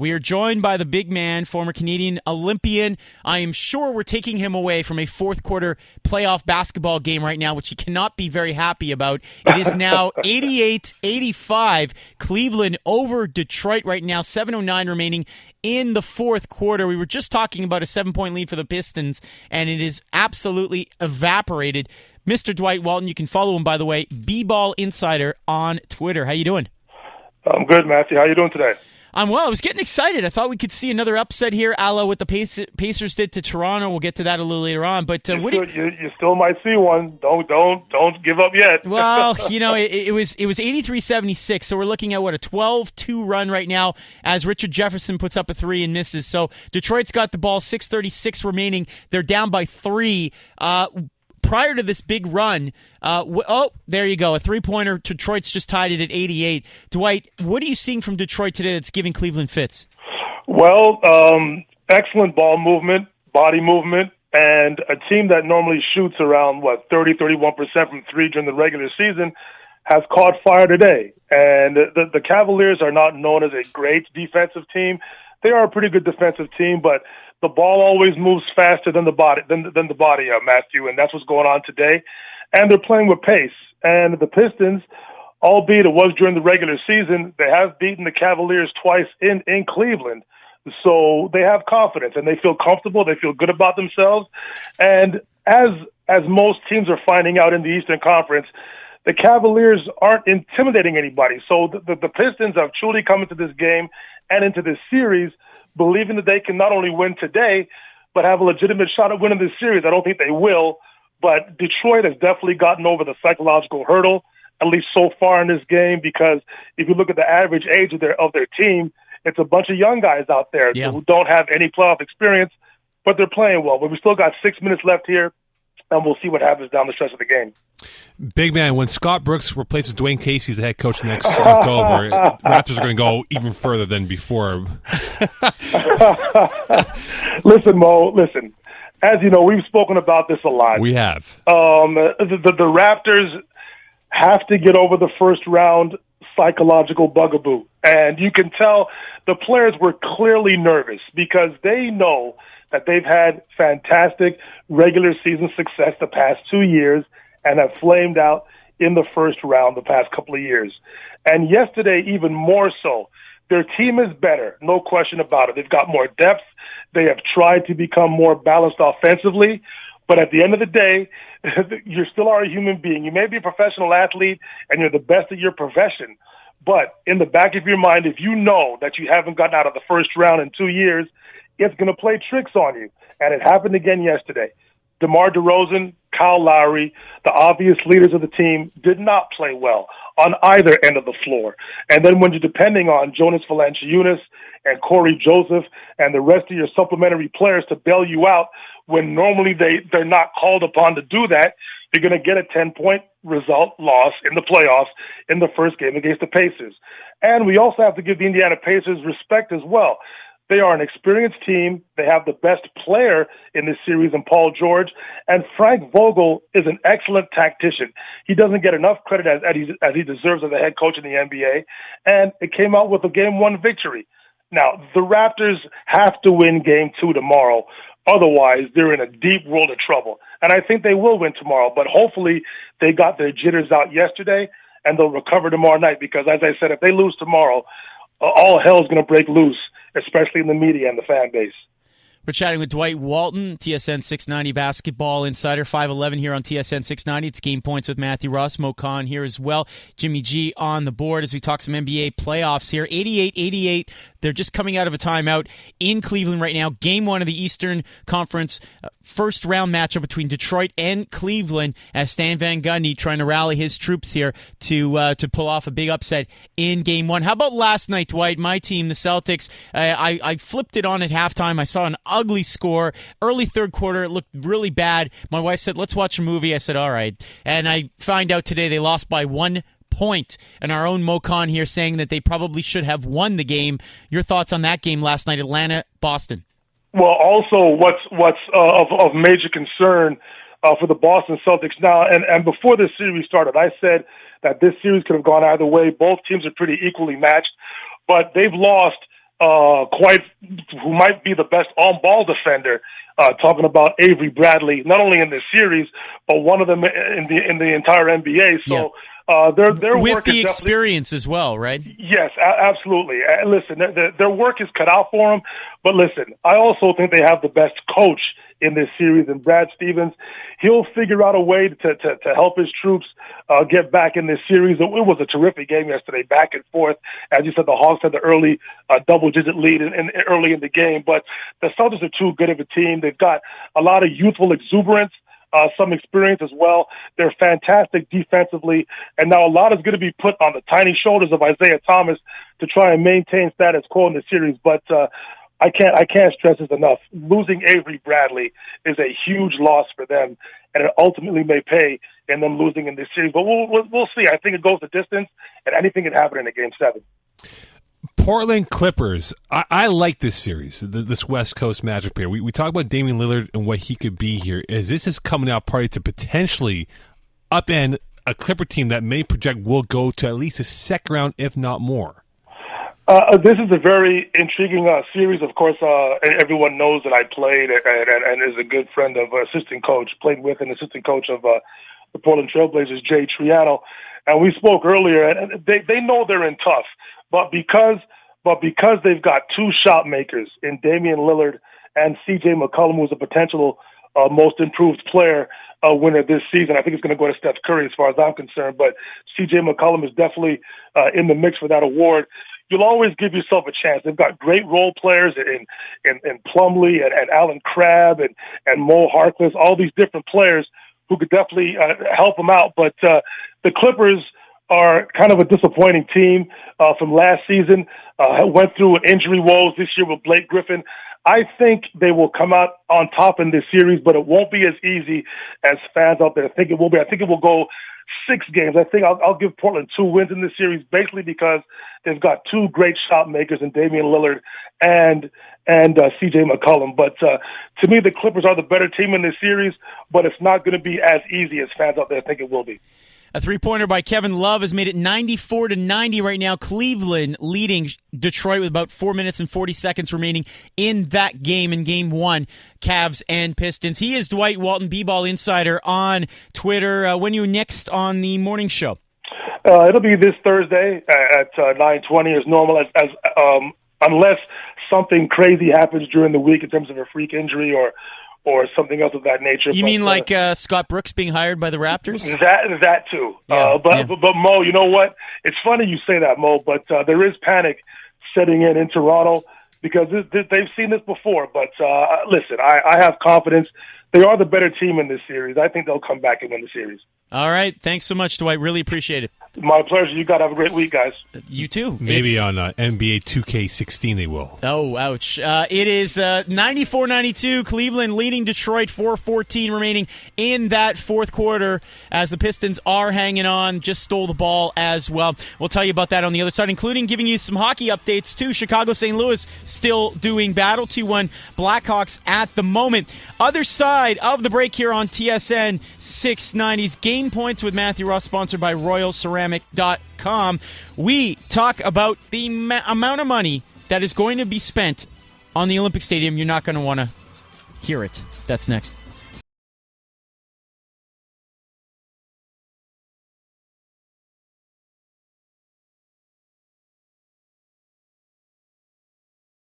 We are joined by the big man, former Canadian Olympian. I am sure we're taking him away from a fourth quarter playoff basketball game right now, which he cannot be very happy about. It is now 88-85. Cleveland over Detroit right now, 7:09 remaining in the fourth quarter. We were just talking about a 7-point lead for the Pistons, and it is absolutely evaporated. Mr. Dwight Walton, you can follow him, by the way, B-Ball Insider on Twitter. How you doing? I'm good, Matthew. How you doing today? I'm well. I was getting excited. I thought we could see another upset here, a la what the Pacers did to Toronto. We'll get to that a little later on. But you still might see one. Don't give up yet. Well, it was 83-76. So we're looking at a 12-2 run right now as Richard Jefferson puts up a three and misses. So Detroit's got the ball, 6:36 remaining. They're down by 3. Prior to this big run, there you go, a three-pointer. Detroit's just tied it at 88. Dwight, what are you seeing from Detroit today that's giving Cleveland fits? Well, excellent ball movement, body movement, and a team that normally shoots around, 30-31% from three during the regular season has caught fire today. And the Cavaliers are not known as a great defensive team. They are a pretty good defensive team, but the ball always moves faster than the body, Matthew, and that's what's going on today. And they're playing with pace. And the Pistons, albeit it was during the regular season, they have beaten the Cavaliers twice in Cleveland. So they have confidence and they feel comfortable. They feel good about themselves. And as most teams are finding out in the Eastern Conference, the Cavaliers aren't intimidating anybody. So the Pistons have truly come into this game and into this series believing that they can not only win today, but have a legitimate shot at winning this series. I don't think they will, but Detroit has definitely gotten over the psychological hurdle, at least so far in this game, because if you look at the average age of their team, it's a bunch of young guys out there who don't have any playoff experience, but they're playing well. But we still got 6 minutes left here, and we'll see what happens down the stretch of the game. Big man, when Scott Brooks replaces Dwayne Casey as the head coach next October, Raptors are going to go even further than before. Listen, Mo, as you know, we've spoken about this a lot. We have. The Raptors have to get over the first round psychological bugaboo. And you can tell the players were clearly nervous because they know that they've had fantastic regular season success the past 2 years and have flamed out in the first round the past couple of years. And yesterday, even more so, their team is better, no question about it. They've got more depth. They have tried to become more balanced offensively. But at the end of the day, you still are a human being. You may be a professional athlete and you're the best at your profession. But in the back of your mind, if you know that you haven't gotten out of the first round in 2 years, it's going to play tricks on you. And it happened again yesterday. DeMar DeRozan, Kyle Lowry, the obvious leaders of the team, did not play well on either end of the floor. And then when you're depending on Jonas Valanciunas and Corey Joseph and the rest of your supplementary players to bail you out when normally they're not called upon to do that, you're going to get a 10-point result loss in the playoffs in the first game against the Pacers. And we also have to give the Indiana Pacers respect as well. They are an experienced team. They have the best player in this series in Paul George. And Frank Vogel is an excellent tactician. He doesn't get enough credit as he deserves as a head coach in the NBA. And it came out with a Game 1 victory. Now, the Raptors have to win Game 2 tomorrow. Otherwise, they're in a deep world of trouble. And I think they will win tomorrow. But hopefully they got their jitters out yesterday and they'll recover tomorrow night. Because, as I said, if they lose tomorrow, all hell's going to break loose, especially in the media and the fan base. We're chatting with Dwight Walton, TSN 690 basketball insider, 5'11" here on TSN 690. It's Game Points with Matthew Ross, Mo Khan here as well. Jimmy G on the board as we talk some NBA playoffs here. 88-88. They're just coming out of a timeout in Cleveland right now. Game 1 of the Eastern Conference first round matchup between Detroit and Cleveland as Stan Van Gundy trying to rally his troops here to pull off a big upset in Game 1. How about last night, Dwight? My team, the Celtics, I flipped it on at halftime. I saw an ugly score. Early third quarter, it looked really bad. My wife said, let's watch a movie. I said, all right. And I find out today they lost by 1 point. And our own Mo Khan here saying that they probably should have won the game. Your thoughts on that game last night, Atlanta, Boston? Well, also what's of major concern for the Boston Celtics now, and before this series started, I said that this series could have gone either way. Both teams are pretty equally matched, but they've lost who might be the best on-ball defender. Talking about Avery Bradley, not only in this series, but one of them in the entire NBA. So their with work the is experience as well, right? Yes, absolutely. Listen, their work is cut out for them. But listen, I also think they have the best coach in this series, and Brad Stevens. He'll figure out a way to help his troops get back in this series. It was a terrific game yesterday, back and forth. As you said, the Hawks had the early double-digit lead early in the game, but the Celtics are too good of a team. They've got a lot of youthful exuberance, some experience as well. They're fantastic defensively, and now a lot is going to be put on the tiny shoulders of Isaiah Thomas to try and maintain status quo in the series. But I can't stress this enough. Losing Avery Bradley is a huge loss for them, and it ultimately may pay in them losing in this series. But we'll see. I think it goes the distance, and anything can happen in a Game 7. Portland Clippers. I like this series, this West Coast matchup here. We talk about Damian Lillard and what he could be here. As this is coming out party to potentially upend a Clipper team that may project will go to at least a second round, if not more. This is a very intriguing series. Of course, everyone knows that I played and is a good friend of assistant coach, played with an assistant coach of the Portland Trailblazers, Jay Triano. And we spoke earlier, and they know they're in tough. But because they've got two shot makers in Damian Lillard and C.J. McCollum, who's a potential most improved player winner this season, I think it's going to go to Steph Curry as far as I'm concerned. But C.J. McCollum is definitely in the mix for that award. You'll always give yourself a chance. They've got great role players in Plumlee and Alan Crabb and Mo Harkless, all these different players who could definitely help them out. But the Clippers are kind of a disappointing team from last season. Went through an injury woes this year with Blake Griffin. I think they will come out on top in this series, but it won't be as easy as fans out there think it will be. I think it will go 6 games. I think I'll give Portland 2 wins in this series, basically because they've got two great shot makers in Damian Lillard and C.J. McCollum. But to me, the Clippers are the better team in this series, but it's not going to be as easy as fans out there think it will be. A three-pointer by Kevin Love has made it 94-90 right now. Cleveland leading Detroit with about 4 minutes and 40 seconds remaining in that game, in Game 1, Cavs and Pistons. He is Dwight Walton, B-Ball Insider on Twitter. When are you next on the morning show? It'll be this Thursday at 9:20 as normal, as unless something crazy happens during the week in terms of a freak injury or something else of that nature. You mean like Scott Brooks being hired by the Raptors? That too. Yeah, but Mo, you know what? It's funny you say that, Mo, but there is panic setting in Toronto because they've seen this before. But listen, I have confidence. They are the better team in this series. I think they'll come back and win the series. All right. Thanks so much, Dwight. Really appreciate it. My pleasure. You got to have a great week, guys. You too. Maybe on NBA 2K16 they will. Oh, ouch. It is 94-92. Cleveland leading Detroit, 4:14 remaining in that fourth quarter as the Pistons are hanging on. Just stole the ball as well. We'll tell you about that on the other side, including giving you some hockey updates too. Chicago-St. Louis still doing battle. 2-1 Blackhawks at the moment. Other side of the break here on TSN 690's Game Points with Matthew Ross, sponsored by RoyalCeramic.com. We talk about the amount of money that is going to be spent on the Olympic Stadium. You're not going to want to hear it. That's next.